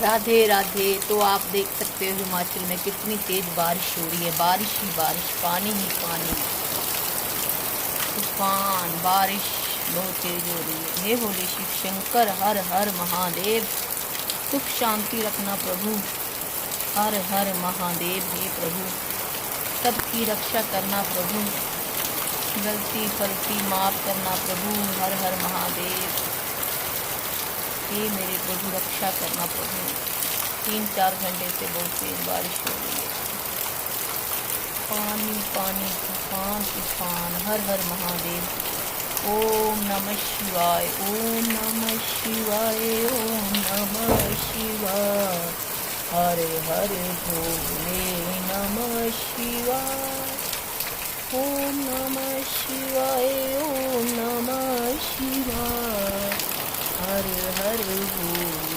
राधे राधे। तो आप देख सकते हो हिमाचल में कितनी तेज बारिश हो रही है, बारिश ही बारिश, पानी ही पानी, तूफान बारिश बहुत तेज हो रही है। हे भोले शिव शंकर, हर हर महादेव, सुख शांति रखना प्रभु, हर हर महादेव। हे प्रभु सबकी रक्षा करना प्रभु, गलती फलती माफ करना प्रभु, हर हर महादेव। हे मेरे प्रभु रक्षा करना प्रभु। 3-4 घंटे से बहुत तेज बारिश हो रही है, पानी पानी, तूफान तूफान, हर हर महादेव। ओम नमः शिवाय, ओम नमः शिवाय, ओम नमः शिवाय, हर हर भोले नमः शिवाय, ओम नमः शिवाय, ओम नमः शिवाय, हर हर भोले।